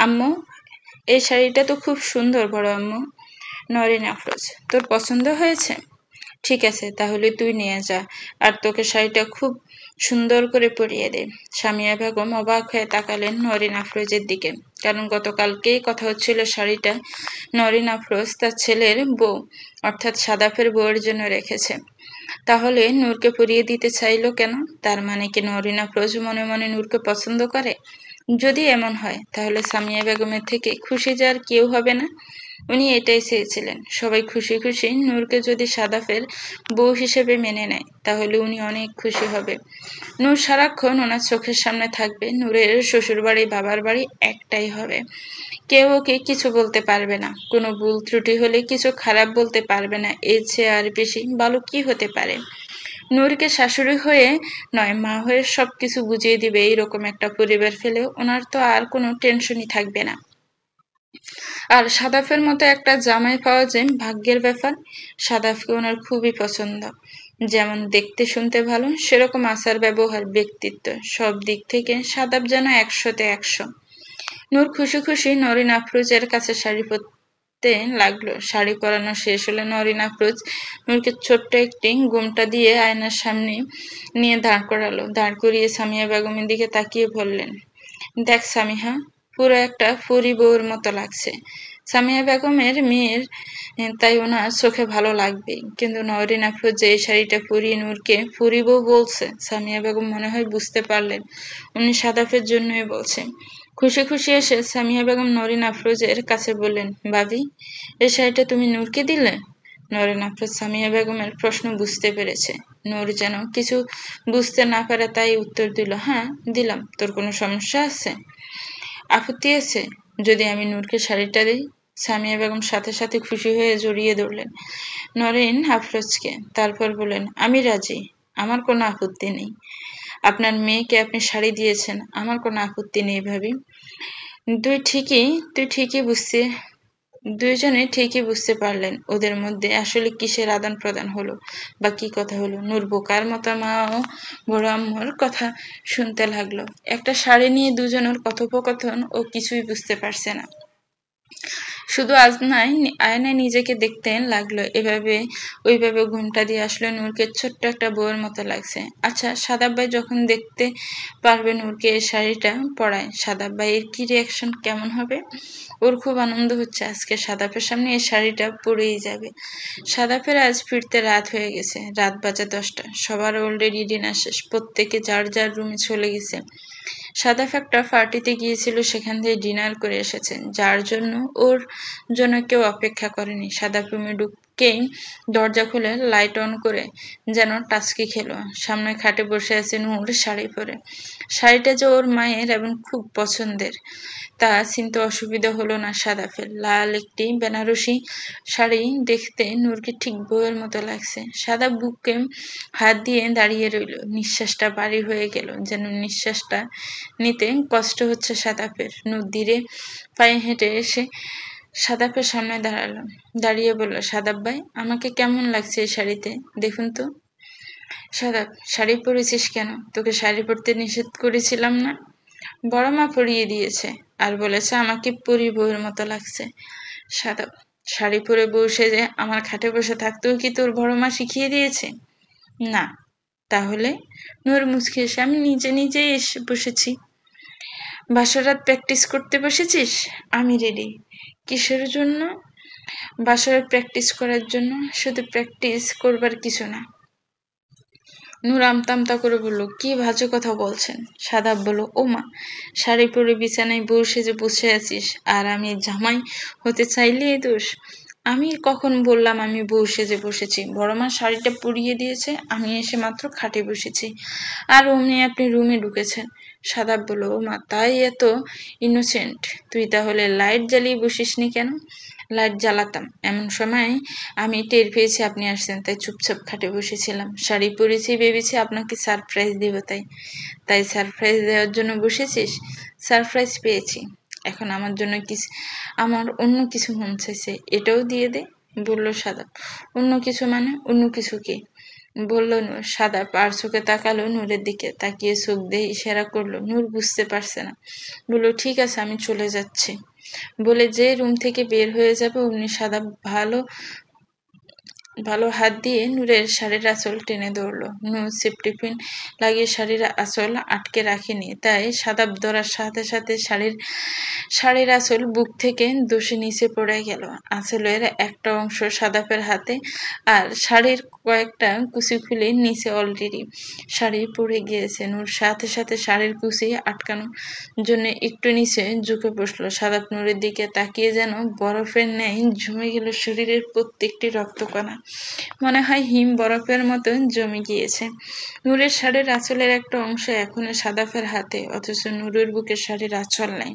আম্মু, এই শাড়িটা তো খুব সুন্দর বড় আম্মু। নরিন আফরোজ, তোর পছন্দ হয়েছে? ঠিক আছে, তাহলে তুই নিয়ে যা, আর তোকে শাড়িটা খুব সুন্দর করে পরিয়ে দে। সামিয়া বেগম অবাক হয়ে তাকালেন নরিন আফরোজের দিকে, কারণ গতকালকেই কথা হচ্ছিল শাড়িটা নরিন আফরোজ তার ছেলের বউ অর্থাৎ সাদাফের বউয়ের জন্য রেখেছে। তাহলে নূরকে পরিয়ে দিতে চাইলো কেন? তার মানে কি নরিন আফরোজ মনে মনে নূরকে পছন্দ করে? যদি এমন হয়, তাহলে সামিয়া বেগমের থেকে খুশি যার কেউ হবে না। উনি এটাই চেয়েছিলেন, সবাই খুশি খুশি নূরকে যদি সাদাফের বউ হিসেবে মেনে নেয়, তাহলে উনি অনেক খুশি হবে। নূর সারাক্ষণ ওনার চোখের সামনে থাকবে। নূরের শ্বশুরবাড়ি বাবার বাড়ি একটাই হবে। কেউ ওকে কিছু বলতে পারবে না, কোনো ভুল ত্রুটি হলে কিছু খারাপ বলতে পারবে না। এর চেয়ে আর বেশি ভালো কি হতে পারে? নূরকে শাশুড়ি হয়ে নয়, মা হয়ে সবকিছু বুঝিয়ে দিবে, এইরকম একটা পরিবার ফেলে ওনার তো আর কোনো টেনশনই থাকবে না। আর সাদাফের মতো একটা জামাই পাওয়া যে ভাগ্যের ব্যাপার। সাদাফকে ওনার খুবই পছন্দ। যেমন দেখতে শুনতে ভালো, সেরকম আচার ব্যবহার ব্যক্তিত্ব সব দিক থেকে সাদাফ যেন 100-তে 100। নূর খুশি খুশি নরিন আফরোজের কাছে শাড়ি পরতে লাগলো। শাড়ি পরানো শেষ হলে নরিন আফরোজ নূরকে ছোট্ট একটি ঘোমটা দিয়ে আয়নার সামনে নিয়ে দাঁড় করালো। দাঁড় করিয়ে সামিয়া বেগমের দিকে তাকিয়ে বললেন, দেখ সামিহা, পুরো একটা পরী বউয়ের মতো লাগছে। সামিয়া বেগমের মেয়ের, তাই ওনার চোখে ভালো লাগবেই। কিন্তু নরিন আফরোজ যে এই শাড়িটা পরিয়ে নূরকে পরী বউ বলছে, সামিয়া বেগম মনে হয় বুঝতে পারলেন উনি সাদাফের জন্যই বলছে। খুশি খুশি এসে সামিয়া বেগম নরিন আফরোজের কাছে বললেন, ভাবি, এই শাড়িটা তুমি নূরকে দিলে? নরিন আফরোজ সামিয়া বেগমের প্রশ্ন বুঝতে পেরেছে। নূর যেন কিছু বুঝতে না পারে, তাই উত্তর দিল, হ্যাঁ দিলাম। তোর কোনো সমস্যা আছে? আপত্তি আছে যদি আমি নূরকে শাড়িটা দিই? সামিয়া বেগম সাথে সাথে খুশি হয়ে জড়িয়ে ধরলেন নরিন আফরোজকে। তারপর বললেন, আমি রাজি, আমার কোনো আপত্তি নেই। আপনার মেয়েকে আপনি শাড়ি দিয়েছেন, আমার কোনো আপত্তি নেই ভাবি। তুই ঠিকই বুঝতে দুইজনে ঠিকই বুঝতে পারলেন ওদের মধ্যে আসলে কিসের আদান প্রদান হলো বা কি কথা হলো। নূর বোকার মতো মা ও বড় আম্মুর কথা শুনতে লাগলো। একটা শাড়ি নিয়ে দুজনের কথোপকথন ও কিছুই বুঝতে পারছে না। শুধু আয়নায় নিজেকে দেখতে লাগলো। এভাবে ওইভাবে ঘুমটা দিয়ে আসলে নূরকে ছোট্ট একটা বউয়ের মতো লাগছে। আচ্ছা, সাদাব ভাই যখন দেখতে পারবে নূরকে এই শাড়িটা পরায়, সাদাব ভাইয়ের কি রিয়াকশন কেমন হবে? ওর খুব আনন্দ হচ্ছে, আজকে সাদাফের সামনে এই শাড়িটা পরেই যাবে। সাদাফের আজ ফিরতে রাত হয়ে গেছে, রাত বাজে 10টা। সবার অলরেডি ডিনার শেষ, প্রত্যেকে যার যার রুমে চলে গেছে। সাদাফ একটা পার্টিতে গিয়েছিল, সেখান থেকে ডিনার করে এসেছেন, যার জন্য ওর জন্য কেউ অপেক্ষা করেনি। সাদাফ রুমে ঢুকেই দরজা খুলে লাইট অন করে যেন টাস্কি খেলো। সামনে খাটে বসে আছে নূর শাড়ি পরে। শাড়িটা যে ওর মায়ের এবং খুব পছন্দের, তা চিনতে অসুবিধা হলো না সাদাফের। লাল একটি বেনারসি শাড়ি দেখতে নূরকে ঠিক বউয়ের মতো লাগছে। সাদা বুকে হাত দিয়ে দাঁড়িয়ে রইল, নিঃশ্বাসটা ভারী হয়ে গেল, যেন নিঃশ্বাসটা নিতে কষ্ট হচ্ছে সাদাফের। নূর ধীরে পায়ে হেঁটে এসে সাদাফের সামনে দাঁড়ালো, দাঁড়িয়ে বলল, সাদাব ভাই, আমাকে কেমন লাগছে এই শাড়িতে, দেখুন তো। সাদাব, শাড়ি পরেছিস কেন? তোকে শাড়ি পরতে নিষেধ করেছিলাম না? বড় মা পরিয়ে দিয়েছে, আর বলেছে আমাকে পরী বউয়ের মতো লাগছে। সাদাব, শাড়ি পরে বউ সেজে আমার খাটে বসে থাকতেও কি তোর বড় মা শিখিয়ে দিয়েছে? না। তাহলে? নূর মুচকি এসে, আমি নিজে নিজেই এসে বসেছি। বাসরাত প্র্যাকটিস করতে বসেছিস? আমি রেডি। কিসের জন্য? বাসরাত প্র্যাকটিস করার জন্য। শুধু প্র্যাকটিস করবার কিছু না। নূর আমতা আমতা করে বলল, কি বাজে কথা বলছেন? সাদাব বলল, ও মা, শাড়ি পরে বিছানায় বউ সেজে বসে আছিস, আর আমি জামাই হতে চাইলে এ দোষ? আমি কখন বললাম আমি বউ সেজে বসেছি? বড় মা শাড়িটা পরিয়ে দিয়েছে, আমি এসে মাত্র খাটে বসেছি, আর অমনি আপনি রুমে ঢুকেছেন। সাদাব বলল, ও মা, তাই এত ইনোসেন্ট? তুই তাহলে লাইট জ্বালিয়ে বসিসনি কেন? লাইট জ্বালাতাম, এমন সময় আমি টের পেয়েছি আপনি আসছেন, তাই চুপচাপ খাটে বসেছিলাম। শাড়ি পরেছি ভেবেছি আপনাকে সারপ্রাইজ দিব, তাই তাই সারপ্রাইজ দেওয়ার জন্য বসেছিস? সারপ্রাইজ পেয়েছি, এখন আমার অন্য কিছু মন চাইছে, এটাও দিয়ে দে, বলল সাদাব। অন্য কিছু মানে? অন্য কিছু কি? বলল নূর। সাদাব আর চোখে তাকালো নূরের দিকে, তাকিয়ে চোখ দিয়ে ইশারা করলো। নূর বুঝতে পারছে না, বলল ঠিক আছে আমি চলে যাচ্ছি। বলে যে রুম থেকে বের হয়ে যাবে অমনি সাদাব ভালো হাত দিয়ে নূরের শাড়ির আঁচল টেনে ধরলো। নূর সেফটি পিন লাগিয়ে শাড়ির আঁচল আটকে রাখেনি, তাই সাদাব ধরার সাথে সাথে শাড়ির আঁচল বুক থেকে ধসে নিচে পড়ে গেল। আঁচলের একটা অংশ সাদাবের হাতে, আর শাড়ির কয়েকটা কুচি খুলে নিচে অলরেডি শাড়ি পড়ে গিয়েছে। নূর সাথে সাথে শাড়ির কুচি আটকানোর জন্য একটু নিচে ঝুঁকে বসলো। সাদাব নূরের দিকে তাকিয়ে যেন বরফের ন্যায় জমে গেল শরীরের প্রত্যেকটি রক্তকণা। মনে হয় হিম বরফের মতো জমে গিয়েছে। নূরের শাড়ির আঁচলের একটা অংশ এখনো সাদাফের হাতে, অথচ নূরের বুকে শাড়ির আঁচল নাই।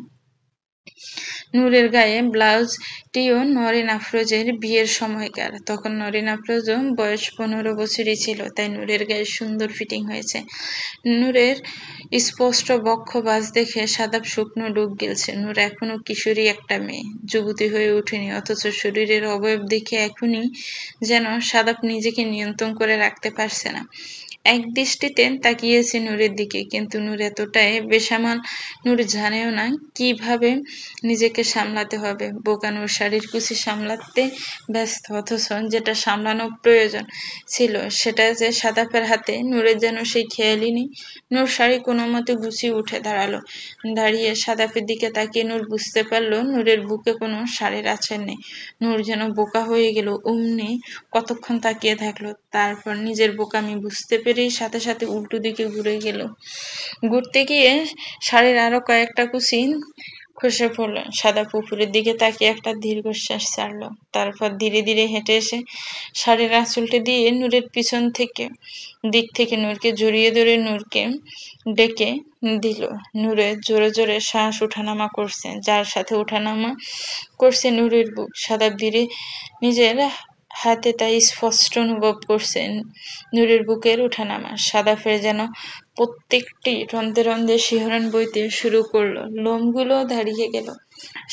নূরের গায়ে ব্লাউজটিও নরিন আফরোজের বিয়ের সময়কার। তখন নরিন আফরোজও বয়স 15 বছরই ছিল, তাই নূরের গায়ে সুন্দর ফিটিং হয়েছে। নূরের স্পষ্ট বক্ষ বাজ দেখে সাদাব শুকনো ডুব গেলছে। নূর এখনো কিশোরী একটা মেয়ে, যুবতী হয়ে ওঠেনি, অথচ শরীরের অবয়ব দেখে এখনই যেন সাদাব নিজেকে নিয়ন্ত্রণ করে রাখতে পারছে না। এক দৃষ্টিতে তাকিয়েছে নূরের দিকে, কিন্তু নূর এতটাই বেসামাল, নূর জানেও না কিভাবে নিজেকে সামলাতে হবে। বোকা নূর শাড়ির কুচি সামলাতে ব্যস্ত, অথচ যেটা সামলানো প্রয়োজন ছিল সেটা যে সাদাপের হাতে। নূরের যেন সেই খেয়ালই নেই। নূর শাড়ি কোনো মতে গুছিয়ে উঠে দাঁড়ালো। দাঁড়িয়ে সাদাপের দিকে তাকিয়ে নূর বুঝতে পারলো নূরের বুকে কোনো শাড়ির আঁচল নেই। নূর যেন বোকা হয়ে গেল, অমনি কতক্ষণ তাকিয়ে থাকলো, তারপর নিজের বোকামি বুঝতে পেরেই সাথে সাথে উল্টো দিকে ঘুরে গেল। ঘুরতে গিয়ে শাড়ির আরো কয়েকটা কুচি খসে পড়ল। সাদা পুকুরের দিকে তাকিয়ে একটা দীর্ঘশ্বাস ছাড়লো, তারপর ধীরে ধীরে হেঁটে এসে শাড়ির আঁচলটা দিয়ে নূরের পিছন দিক থেকে নূরকে জড়িয়ে ধরে নূরকে ডেকে দিল। নূরের জোরে জোরে শ্বাস ওঠানামা করছে, যার সাথে ওঠানামা করছে নূরের বুক। সাদা ধীরে নিজের হাতে তাই স্পষ্ট অনুভব করছেন নূরের বুকের ওঠানামা। সাদাফের যেন প্রত্যেকটি রন্ধে রন্ধে শিহরণ বইতে শুরু করলো, লোমগুলো দাঁড়িয়ে গেল।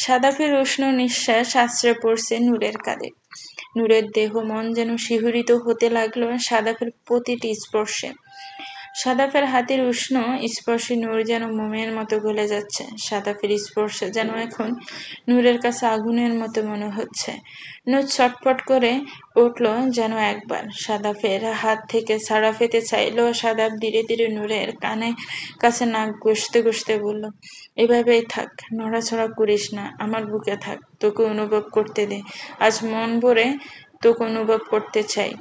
সাদাফের উষ্ণ নিঃশ্বাস আছড়ে পড়ছে নূরের কাঁধে। নূরের দেহ মন যেন শিহরিত হতে লাগলো সাদাফের প্রতিটি স্পর্শে। সাদাফের হাতের উষ্ণ স্পর্শে নূর যেন মোমের মতো গলে যাচ্ছে। সাদাফের স্পর্শে যেন এখন নূরের কাছে আগুনের মতো মনে হচ্ছে। নূর ছটফট করে উঠল যেন একবার। সাদাফের হাত থেকে ছাড়া পেতে চাইল। সাদাফ ধীরে ধীরে নূরের কানে কাছে নাক ঘষতে ঘষতে বলল, এভাবেই থাক, নড়াচড়া করিস না, আমার বুকে থাক, তোকে অনুভব করতে দে, আজ মন ভরে তোকে অনুভব করতে চাই।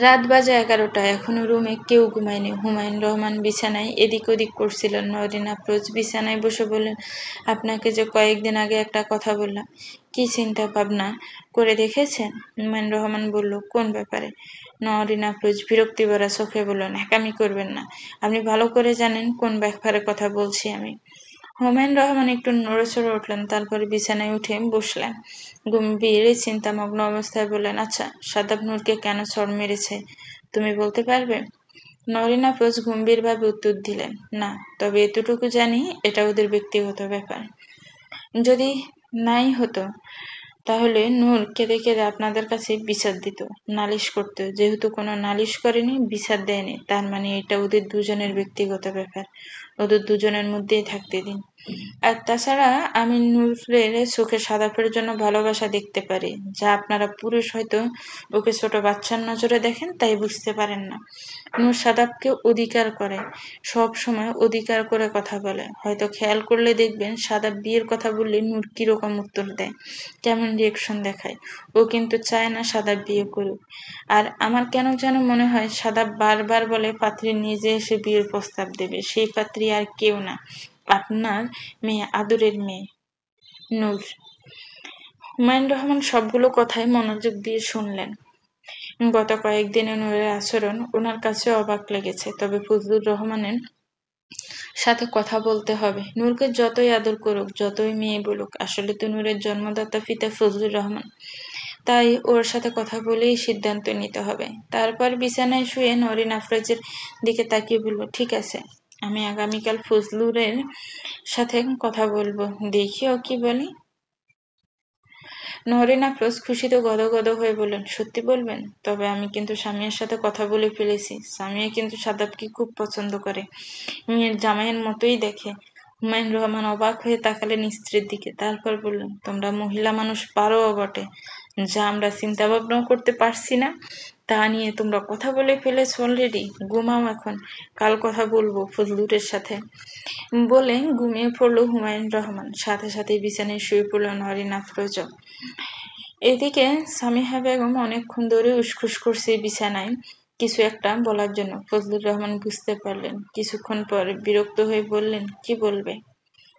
রাত বাজে 11টা, এখনো রুমে কেউ ঘুমায়নি। হুমায়ুন রহমান বিছানায় এদিক ওদিক করছিলেন। নরিন আফরোজ বিছানায় বসে বললেন, আপনাকে যে কয়েকদিন আগে একটা কথা বললাম, কি চিন্তা ভাবনা করে দেখেছেন? হুমায়ুন রহমান বলল, কোন ব্যাপারে? নরিন আফরোজ বিরক্তি ভরা চোখে বললেন, হ্যাকামি করবেন না, আপনি ভালো করে জানেন কোন ব্যাপারে কথা বলছি আমি। হুমায়ুন রহমান একটু নড়েচড়ে উঠলেন, তারপরে বিছানায় উঠে বসলেন। গম্ভীর চিন্তামগ্ন অবস্থায় বললেন, আচ্ছা, সাদাব নূরকে কেন চড় মেরেছে তুমি বলতে পারবে? নরিন আফরোজ গম্ভীরভাবে উত্তর দিলেন, না, তবে এতটুকু জানি এটা ওদের ব্যক্তিগত ব্যাপার। যদি নাই হতো তাহলে নূর কেঁদে কেঁদে আপনাদের কাছে বিচার দিত, নালিশ করত। যেহেতু কোনো নালিশ করেনি, বিচার দেয়নি, তার মানে এটা ওদের দুজনের ব্যক্তিগত ব্যাপার, ওদের দুজনের মধ্যেই থাকতে দিন। আর তাছাড়া আমি নূরের চোখে সাদাফের জন্য ভালোবাসা দেখতে পারি, যা আপনারা পুরুষ হয়তো ওকে ছোট বাচ্চার নজরে দেখেন, তাই বুঝতে পারেন না। নূর সাদাবকে অধিকার করে, সব সময় অধিকার করে কথা বলে। হয়তো খেয়াল করলে দেখবেন সাদাব বিয়ের কথা বললে নূর কিরকম উত্তর দেয়, কেমন রিয়েকশন দেখায়। ও কিন্তু চায় না সাদাব বিয়ে করুক। আর আমার কেন যেন মনে হয় সাদাব বারবার বলে পাত্রী নিজে এসে বিয়ের প্রস্তাব দেবে, সেই পাত্রী আর কেউ না, আপনার মেয়ে, আদরের মেয়ে নূর। হুমায়ুন রহমান সবগুলো কথাই মনোযোগ দিয়ে শুনলেন। গত কয়েকদিনে নূরের আচরণ ওনার কাছে অবাক লেগেছে, তবে ফজলুর রহমানের সাথে কথা বলতে হবে। নূরকে যতই আদর করুক, যতই মেয়ে বলুক, আসলে তো নূরের জন্মদাতা পিতা ফজলুর রহমান, তাই ওর সাথে কথা বলেই সিদ্ধান্ত নিতে হবে। তারপর বিছানায় শুয়ে নরিন আফরোজের দিকে তাকিয়ে বলল, ঠিক আছে, আমি আগামীকাল ফজলুরের সাথে কথা বলবো, দেখি ও কি বলে। নহরিন আফরোজ খুশিতে গদগদ হয়ে বললেন, সত্যি বলবেন? তবে আমি কিন্তু সামিয়ার সাথে কথা বলে ফেলেছি। সামিয়া কিন্তু সাদাবকে খুব পছন্দ করে, মেয়ের জামাইয়ের মতোই দেখে। হুমায়ুন রহমান অবাক হয়ে তাকালেন স্ত্রীর দিকে, তারপর বললেন, তোমরা মহিলা মানুষ পারোও বটে, যা আমরা চিন্তা ভাবনাও করতে পারছি না তা নিয়ে তোমরা কথা বলে ফেলেছো অলরেডি। ঘুমাও এখন, কাল কথা বলবো ফজলুরের সাথে। বলে ঘুমিয়ে পড়ল হুমায়ুন রহমান, সাথে সাথে বিছানায় শুয়ে পড়ল নহরিন আফরোজ। এদিকে সামিহা বেগম অনেকক্ষণ ধরে উসখুস করছে বিছানায় কিছু একটা বলার জন্য। ফজলুর রহমান বুঝতে পারলেন। কিছুক্ষণ পর বিরক্ত হয়ে বললেন, কি বলবে?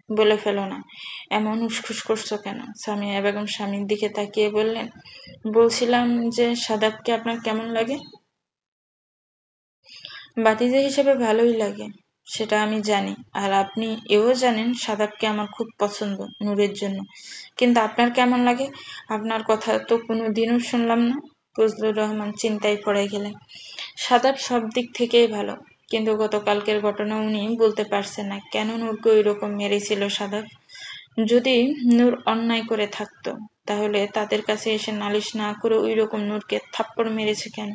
বলে ফেলো না, এমন উসখুস করছো কেন? সামিয়া বেগম স্বামীর দিকে তাকিয়ে বললেন, বলছিলাম যে সাদাবকে আপনার কেমন লাগে? ভাতিজা হিসেবে ভালোই লাগে, সেটা আমি জানি। আর আপনি এও জানেন সাদাবকে আমার খুব পছন্দ নূরের জন্য। কিন্তু আপনার কেমন লাগে? আপনার কথা তো কোনোদিনও শুনলাম না। ফজলুর রহমান চিন্তায় পড়ে গেলেন। সাদাব সব দিক থেকেই ভালো, কিন্তু গতকালকের ঘটনা উনি বলতে পারছেন না কেন নূরকে ওইরকম মেরেছিল সাদাব। যদি নূর অন্যায় করে থাকতো, তাহলে তাদের কাছে এসে নালিশ না করে ওইরকম নূরকে থাপ্পড় মেরেছে কেন?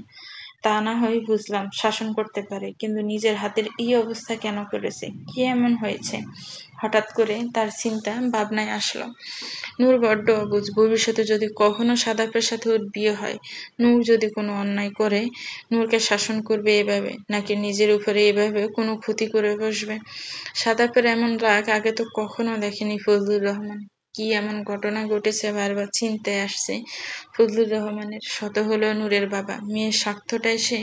তা না হয় বুঝলাম শাসন করতে পারে, কিন্তু নিজের হাতের এই অবস্থা কেন করেছে? কি এমন হয়েছে? হঠাৎ করে তার চিন্তা ভাবনায় আসলো, নূর বড্ড অবুঝ। ভবিষ্যতে যদি কখনো সাদাপের সাথে ওর বিয়ে হয়, নূর যদি কোনো অন্যায় করে, নূরকে শাসন করবে এভাবে, নাকি নিজের উপরে এভাবে কোনো ক্ষতি করে বসবে? সাদাপের এমন রাগ আগে তো কখনো দেখেনি ফজলুর রহমান। কি এমন ঘটনা ঘটেছে বারবার চিন্তায় আসছে ফজলুর রহমানের। শত হলেও নূরের বাবা, মেয়ের স্বার্থটাই সে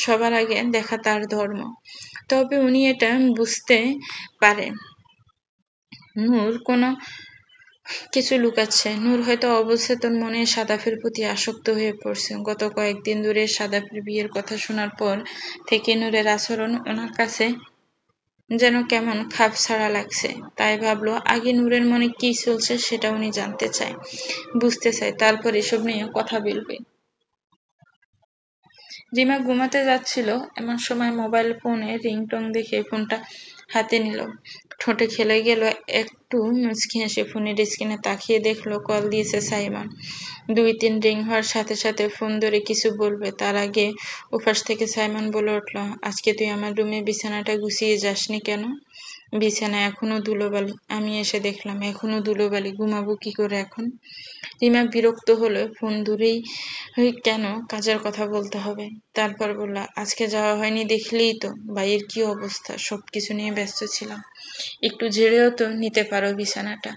সবার আগে দেখা তার ধর্ম। তবে উনি এটা বুঝতে পারে নূর কোনো কিছু লুকাচ্ছে। নূর হয়তো অবচেতন মনে সাদাফের প্রতি আসক্ত হয়ে পড়ছে। গত কয়েকদিন ধরে সাদাফের বিয়ের কথা শোনার পর থেকে নূরের আচরণ ওনার কাছে যেন কেমন খাপ ছাড়া লাগছে। তাই ভাবলো আগে নূরের মনে কি চলছে সেটা উনি জানতে চায়, বুঝতে চায়, তারপর এসব নিয়ে কথা বলবে। রিমা ঘুমাতে যাচ্ছিল, এমন সময় মোবাইল ফোনে রিংটোন দেখে ফোনটা হাতে নিল। ঠোঁটে খেলে গেল একটু মুচকি হেসে ফোনের স্ক্রিনে তাকিয়ে দেখলো কল দিয়েছে সাইমন। 2-3 রিং হওয়ার সাথে সাথে ফোন ধরে কিছু বলবে, তার আগে ওপাশ থেকে সাইমন বলে উঠল, আজকে তুই আমার রুমে বিছানাটা গুছিয়ে যাসনি কেন? বিছানায় এখনো ধুলোবালি, আমি এসে দেখলাম এখনো ধুলোবালি, ঘুমাবো কি করে এখন? রিমা বিরক্ত হলো, ফোন দূরেই কেন কাজের কথা বলতে হবে? তারপর বলল, আজকে যাওয়া হয়নি দেখলেই তো, ভাইয়ের কি অবস্থা, সবকিছু নিয়ে ব্যস্ত ছিলাম। একটু ঝেড়েও তো নিতে পারো বিছানাটা।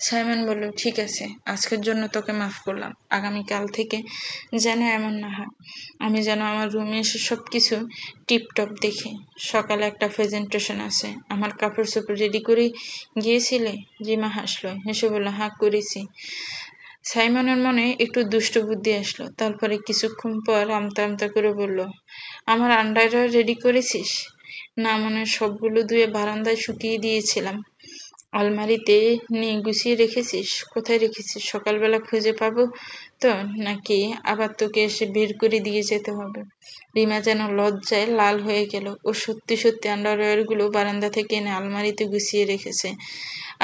সাইমন বলল, ঠিক আছে, আজকের জন্য তোকে মাফ করলাম, আগামীকাল থেকে যেন এমন না হয়। আমি যেন আমার রুমে এসে সবকিছু টিপটপ দেখি। সকালে একটা প্রেজেন্টেশন আছে, আমার কাপড় চোপড় রেডি করে গিয়েছিলে? রিমা হাসলো, হেসে বলল, হ্যাঁ করেছি। সাইমনের মনে একটু দুষ্ট বুদ্ধি আসলো। তারপরে কিছুক্ষণ পর আমতা আমতা করে বলল, আমার আন্ডারওয়্যার রেডি করেছিস? না, মনে সবগুলো ধুয়ে বারান্দায় শুকিয়ে দিয়েছিলাম। আলমারিতে নিয়ে গুছিয়ে রেখেছিস? কোথায় রেখেছিস? সকালবেলা খুঁজে পাবো তো, নাকি আবার তোকে এসে বের করে দিয়ে যেতে হবে? রিমা যেন লজ্জায় লাল হয়ে গেল। ও সত্যি সত্যি আন্ডারওয়্যার গুলো বারান্দা থেকে এনে আলমারিতে গুছিয়ে রেখেছে,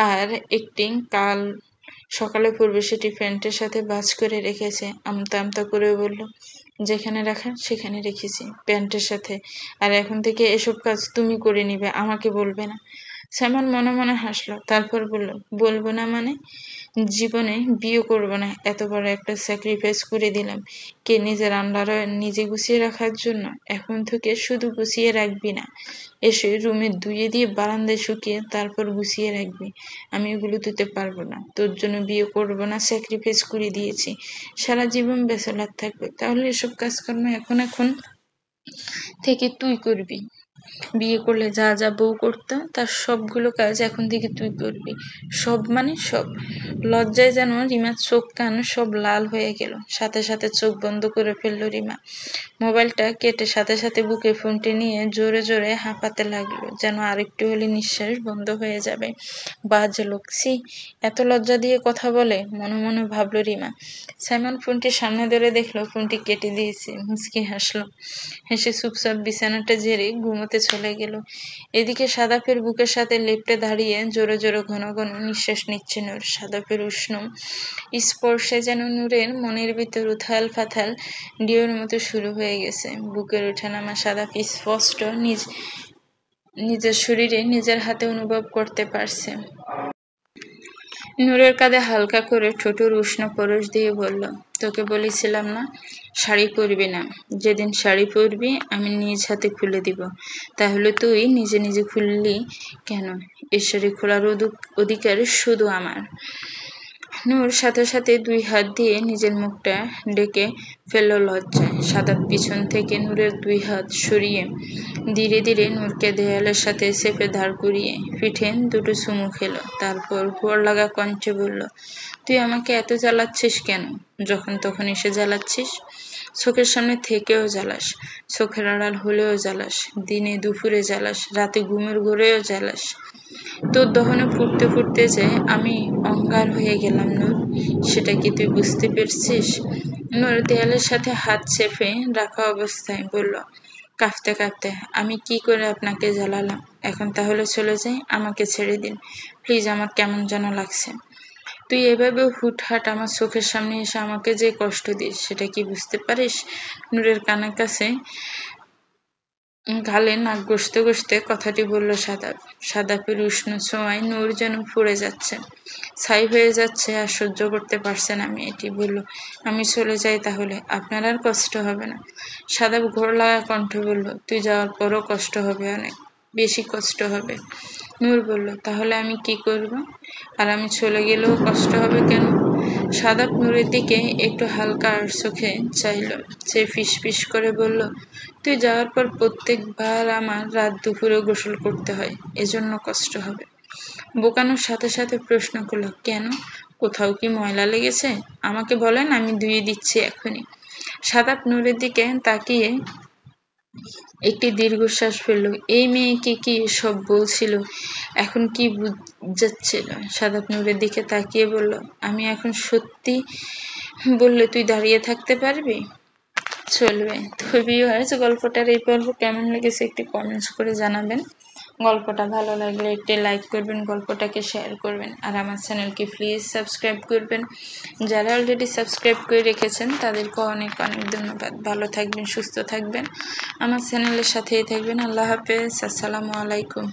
আর একটি কাল সকালে পূর্বে সেটি প্যান্টের সাথে ভাঁজ করে রেখেছে। আমতা আমতা করে বলল, যেখানে রাখার সেখানে রেখেছি, প্যান্টের সাথে। আর এখন থেকে এসব কাজ তুমি করে নিবে, আমাকে বলবে না। সাইমন মনে মনে হাসলো, তারপর বলল, বলবো না মানে? জীবনে বিয়ে করব না, এত বড় একটা স্যাক্রিফাইস করে দিলাম। কে নিজের আন্ডারওয়্যার নিজে গুছিয়ে রাখার জন্য? এখন থেকে শুধু গুছিয়ে রাখবি না, এসে রুমে ধুয়ে দিয়ে বারান্দায় শুকিয়ে তারপর গুছিয়ে রাখবি। আমি এগুলো ধুতে পারবো না। তোর জন্য বিয়ে করব না, স্যাক্রিফাইস করে দিয়েছি, সারা জীবন ব্যাচেলর থাকবে। তাহলে এসব কাজকর্ম এখন থেকে তুই করবি। বিয়ে করলে যা যা বউ করতো তার সবগুলো কাজ এখন থেকে তুই করবি। সব মানে সব। লজ্জায় যেন রিমার চোখ কান সব লাল হয়ে গেল। সাথে সাথে চোখ বন্ধ করে ফেলল রিমা। মোবাইলটা কেটে সাথে সাথে বুকে ফোনটি নিয়ে জোরে জোরে হাঁপাতে লাগলো, যেন আরেকটু হলে নিঃশ্বাস বন্ধ হয়ে যাবে। বাজে লোক, ছি, এত লজ্জা দিয়ে কথা বলে, মনে মনে ভাবলো রিমা। সাইমন ফোনটি সামনে ধরে দেখলো ফোনটি কেটে দিয়েছে, মুচকি হাসলো। হেসে চুপচাপ বিছানাটা ঝেড়ে ঘুমোতে হাঁটতে চলে গেল। এদিকে সাদাফের বুকের সাথে লেপ্টে দাঁড়িয়ে জোরে জোরে ঘন ঘন নিঃশ্বাস নিচ্ছে নূর। সাদাফের উষ্ণ স্পর্শে যেন নূরের মনের ভিতর উথাল পাথাল ঢেউয়ের মতো শুরু হয়ে গেছে। বুকের ওঠানামা সাদাফ স্পষ্ট নিজের শরীরে নিজের হাতে অনুভব করতে পারছে। নূরের কাঁধে হালকা করে ঠোঁটের উষ্ণ পরশ দিয়ে বলল, তোকে বলেছিলাম না শাড়ি পরবি না। যেদিন শাড়ি পরবি আমি নিজ হাতে খুলে দিব। তাহলে তুই নিজে নিজে খুললি কেন? এ শাড়ি খোলার অধিকার শুধু আমার। নূর সাথে সাথে দুই হাত দিয়ে নিজের মুখটা ঢেকে ফেলল লজ্জায়। সাদাব পিছন থেকে নূরের দুই হাত সরিয়ে ধীরে ধীরে নূরকে দেয়ালের সাথে চেপে দাঁড় করিয়ে পিঠে দুটো চুমু খেলো। তারপর ঘোর লাগা কণ্ঠে বলল, তুই আমাকে এত জ্বালাচ্ছিস কেন? যখন তখন এসে জ্বালাচ্ছিস। চোখের সামনে থেকেও জ্বালাস, চোখের আড়াল হলেও জ্বালাস, দিনে দুপুরে জ্বালাস, রাতে ঘুমের ঘোরেও জ্বালাস। তোর দহনে ফুটতে ফুটতে যে আমি অঙ্গার হয়ে গেলাম নূর, সেটা কি তুই বুঝতে পেরেছিস? নূর দেয়ালের সাথে হাত চেপে রাখা অবস্থায় বলল, কাঁপতে কাঁপতে, আমি কি করে আপনাকে জ্বালালাম? এখন তাহলে চলে যাই, আমাকে ছেড়ে দিন প্লিজ, আমার কেমন যেন লাগছে। তুই এভাবে হুটহাট আমার চোখের সামনে এসে আমাকে যে কষ্ট দিস সেটা কি বুঝতে পারিস? নূরের কানের কাছে গালে নাক ঘষতে ঘষতে কথাটি বলল সাদাব। সাদাবের উষ্ণ ছোঁয়ায় নূর যেন পুড়ে যাচ্ছে, ছাই হয়ে যাচ্ছে, আর সহ্য করতে পারছে না মেয়েটি। বলল, আমি চলে যাই তাহলে, আপনার আর কষ্ট হবে না। সাদাব ঘোর লাগা কণ্ঠে বলল, তুই যাওয়ার পরও কষ্ট হবে, অনেক বেশি কষ্ট হবে। নূর বলল, তাহলে আমি কি করব? আর আমি চলে গেলেও কষ্ট হবে কেন? সাদাব নূরের দিকে একটু হালকা আর চোখে চাইল, সে ফিসফিস করে বলল, তুই যাওয়ার পর প্রত্যেকবার আমার রাত দুপুরে গোসল করতে হয়, এজন্য কষ্ট হবে। বোকানোর সাথে সাথে প্রশ্ন করল, কেন? কোথাও কি ময়লা লেগেছে? আমাকে বলেন, আমি ধুয়ে দিচ্ছি এখনই। সাদাব নূরের দিকে তাকিয়ে একটি দীর্ঘশ্বাস ফেলল। এই মেয়েকে কি সব বলছিল, এখন কি বুঝাচ্ছিল? সাদাব নূরের দিকে তাকিয়ে বলল, আমি এখন সত্যি বললে তুই দাঁড়িয়ে থাকতে পারবি? চলবে। তো ভিউয়ার্স, গল্পটার এই পর্ব কেমন লেগেছে একটি কমেন্টস করে জানাবেন। গল্পটা ভালো লাগলে একটি লাইক করবেন, গল্পটাকে শেয়ার করবেন, আর আমার চ্যানেলকে প্লিজ সাবস্ক্রাইব করবেন। যারা অলরেডি সাবস্ক্রাইব করে রেখেছেন তাদেরকে অনেক অনেক ধন্যবাদ। ভালো থাকবেন, সুস্থ থাকবেন, আমার চ্যানেলের সাথেই থাকবেন। আল্লাহ হাফেজ, আসসালামু আলাইকুম।